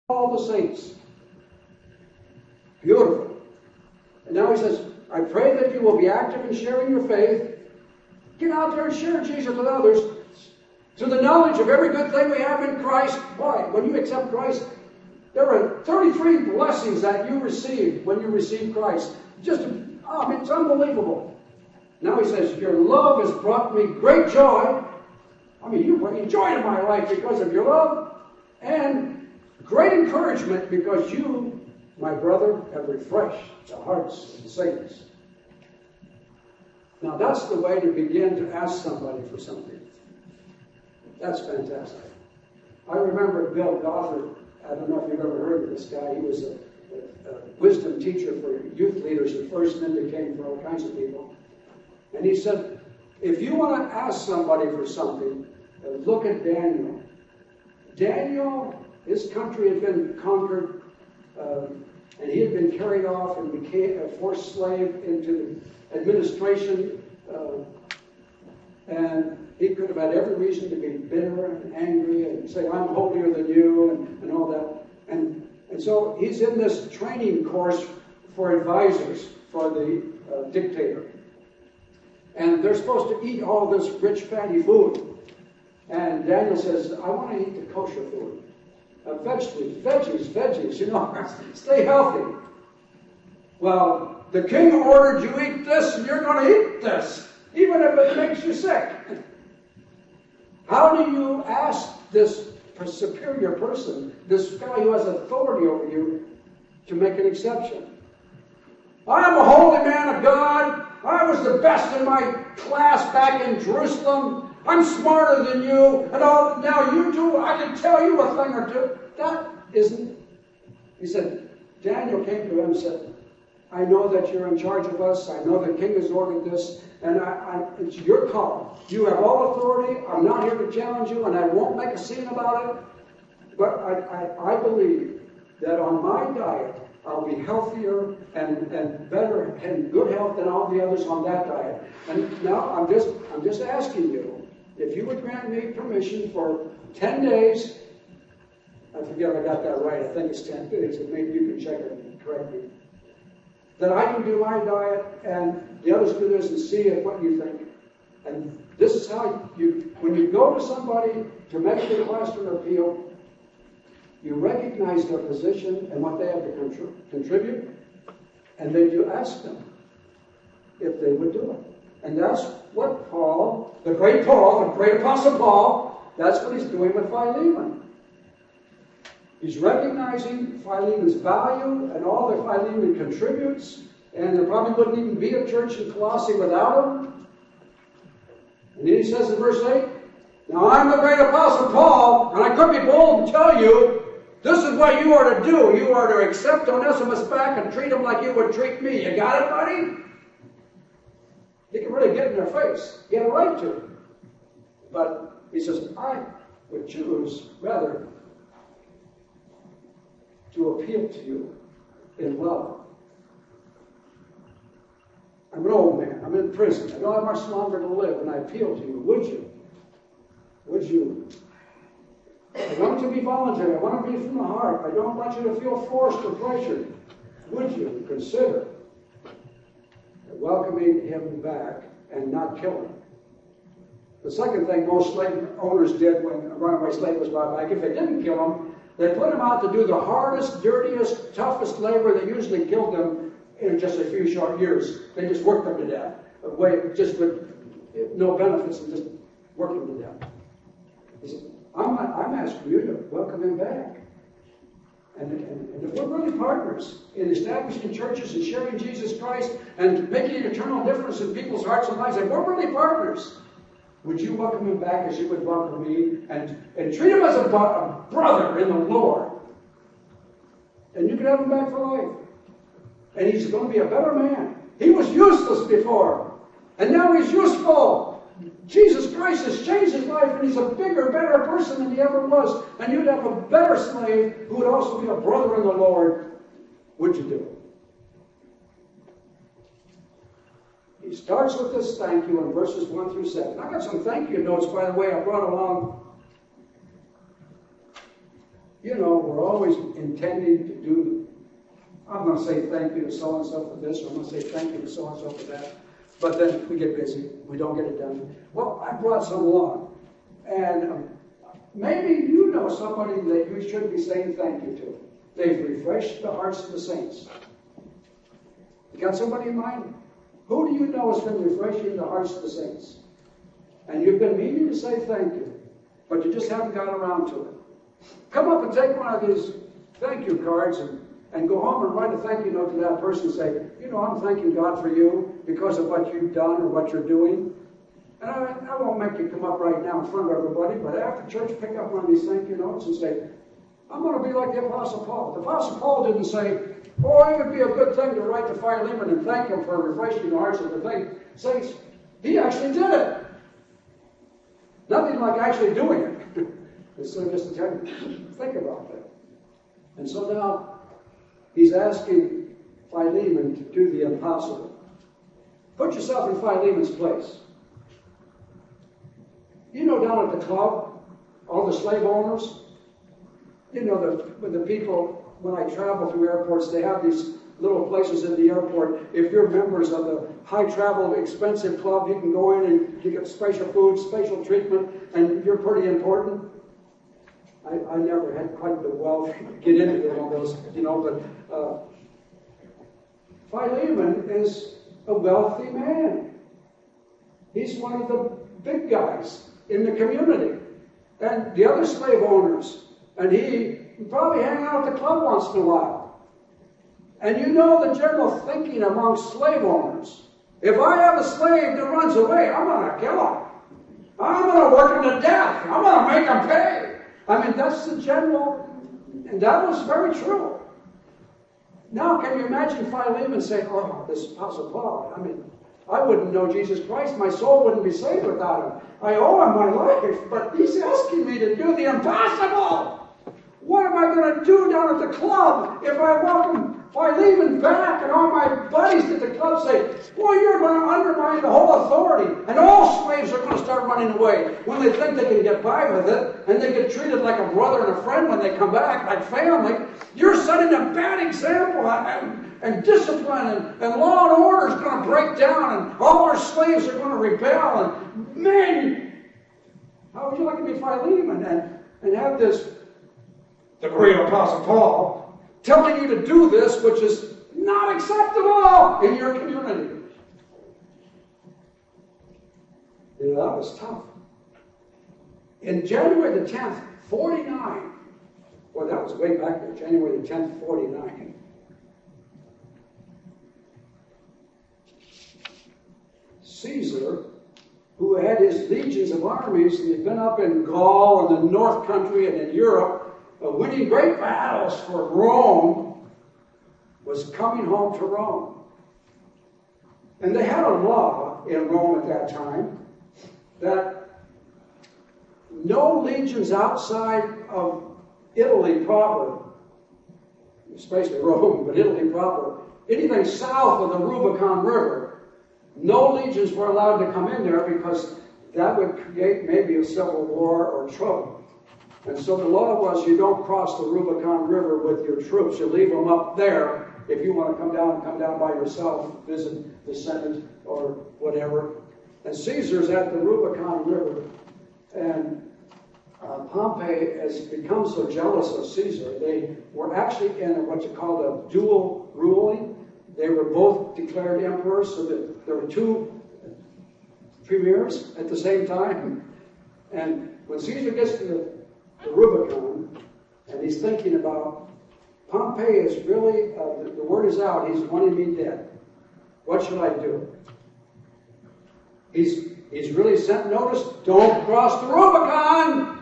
all the saints. Beautiful. And now he says, I pray that you will be active in sharing your faith. Get out there and share Jesus with others. Through the knowledge of every good thing we have in Christ. Why? When you accept Christ, there are 33 blessings that you receive when you receive Christ. Just, it's unbelievable. Now he says, your love has brought me great joy. You bring joy to my life because of your love. And great encouragement because you, my brother, have refreshed the hearts of the saints. Now that's the way to begin to ask somebody for something. That's fantastic. I remember Bill Gothard. I don't know if you've ever heard of this guy. He was a wisdom teacher for youth leaders at first, and then became for all kinds of people. And he said, if you want to ask somebody for something, look at Daniel. Daniel, his country had been conquered, and he had been carried off and became a forced slave into the administration, and he could have had every reason to be bitter and angry and say, I'm holier than you, and all that. And so he's in this training course for advisors for the dictator. And they're supposed to eat all this rich, fatty food. And Daniel says, I want to eat the kosher food. Veggies, stay healthy. Well, the king ordered you eat this, and you're going to eat this, even if it makes you sick. How do you ask this superior person, this guy who has authority over you, to make an exception? I am a holy man of God. I was the best in my class back in Jerusalem. I'm smarter than you. And now you two, I can tell you a thing or two. That isn't. He said, Daniel came to him and said, I know that you're in charge of us. I know the king has ordered this. And it's your call. You have all authority. I'm not here to challenge you, and I won't make a scene about it. But I believe that on my diet, I'll be healthier and better and good health than all the others on that diet. And now I'm just asking you, if you would grant me permission for 10 days, I forget if I got that right, I think it's 10 days, maybe you can check it and correct me, that I can do my diet and the others do this and see what you think. And this is how when you go to somebody to make a request or an appeal, you recognize their position and what they have to contribute, and then you ask them if they would do it. And that's what Paul, the great Apostle Paul, that's what he's doing with Philemon. He's recognizing Philemon's value and all that Philemon contributes, and there probably wouldn't even be a church in Colossae without him. And then he says in verse 8, now I'm the great Apostle Paul, and I could be bold and tell you, this is what you are to do. You are to accept Onesimus back and treat him like you would treat me. You got it, buddy? He can really get in their face. He had a right to. But he says, I would choose rather to appeal to you in love. I'm an old man. I'm in prison. I don't have much longer to live, and I appeal to you. Would you? Would you? I want it to be voluntary. I want it to be from the heart. I don't want you to feel forced or pressured. Would you consider welcoming him back and not killing him? The second thing most slave owners did when a runaway slave was brought back, if they didn't kill him, they put him out to do the hardest, dirtiest, toughest labor that usually killed them in just a few short years. They just worked them to death, just with no benefits and just working to death. He said, I'm asking you to welcome him back. And if we're really partners in establishing churches and sharing Jesus Christ and making an eternal difference in people's hearts and lives, if we're really partners, would you welcome him back as you would welcome me and treat him as a brother in the Lord? And you can have him back for life. And he's going to be a better man. He was useless before, and now he's useful. Jesus Christ has changed his life, and he's a bigger, better person than he ever was. And you'd have a better slave who would also be a brother in the Lord. Would you do it? He starts with this thank you in verses 1 through 7. I got some thank you notes, by the way, I brought along. we're always intending to do, I'm going to say thank you to so-and-so for this, or I'm going to say thank you to so-and-so for that. But then we get busy. We don't get it done. Well, I brought some along. And maybe you know somebody that you should be saying thank you to. They've refreshed the hearts of the saints. You got somebody in mind? Who do you know has been refreshing the hearts of the saints? And you've been meaning to say thank you, but you just haven't gotten around to it. Come up and take one of these thank you cards and go home and write a thank you note to that person and say, I'm thanking God for you because of what you've done or what you're doing. And I won't make you come up right now in front of everybody, but after church, pick up one of these thank you notes and say, I'm going to be like the Apostle Paul. The Apostle Paul didn't say, it would be a good thing to write to Philemon and thank him for refreshing the hearts of the saints. He actually did it. Nothing like actually doing it. Instead of just telling you, think about that. And so now, he's asking Philemon to do the impossible. Put yourself in Philemon's place. Down at the club, all the slave owners, the people, when I travel through airports, they have these little places in the airport. If you're members of the high-travel, expensive club, you can go in and you get special food, special treatment, and you're pretty important. I never had quite the wealth to get into all those, but Philemon is a wealthy man. He's one of the big guys in the community. And the other slave owners, and he probably hang out at the club once in a while. And the general thinking among slave owners. If I have a slave that runs away, I'm going to kill him. I'm going to work him to death. I'm going to make him pay. That's the general, and that was very true. Now, can you imagine Philemon saying, this Apostle Paul, I wouldn't know Jesus Christ. My soul wouldn't be saved without him. I owe him my life, but he's asking me to do the impossible. What am I going to do down at the club if I welcome Philemon back and all my buddies at the club say, you're going to undermine the whole authority, and all slaves are going to start running away when they think they can get by with it, and they get treated like a brother and a friend when they come back, like family. You're setting a bad example, and discipline and law and order is going to break down, and all our slaves are going to rebel, and man, how would you like to be Philemon and have the great Apostle Paul telling you to do this, which is not acceptable in your community? That was tough. In January the 10th, 49, that was way back there, January the 10th, 49. Caesar, who had his legions of armies, and he'd been up in Gaul and the North Country and in Europe, winning great battles for Rome, was coming home to Rome. And they had a law in Rome at that time that no legions outside of Italy proper, especially Rome, but Italy proper, anything south of the Rubicon River, no legions were allowed to come in there because that would create maybe a civil war or trouble. And so the law was you don't cross the Rubicon River with your troops. You leave them up there. If you want to come down by yourself, visit the Senate or whatever. And Caesar's at the Rubicon River. And Pompey has become so jealous of Caesar. They were actually in what you call a dual ruling. They were both declared emperors, so that there were two premiers at the same time. And when Caesar gets to the Rubicon, and he's thinking about, Pompey is really, the word is out, he's wanting me dead. What should I do? He's really sent notice, don't cross the Rubicon!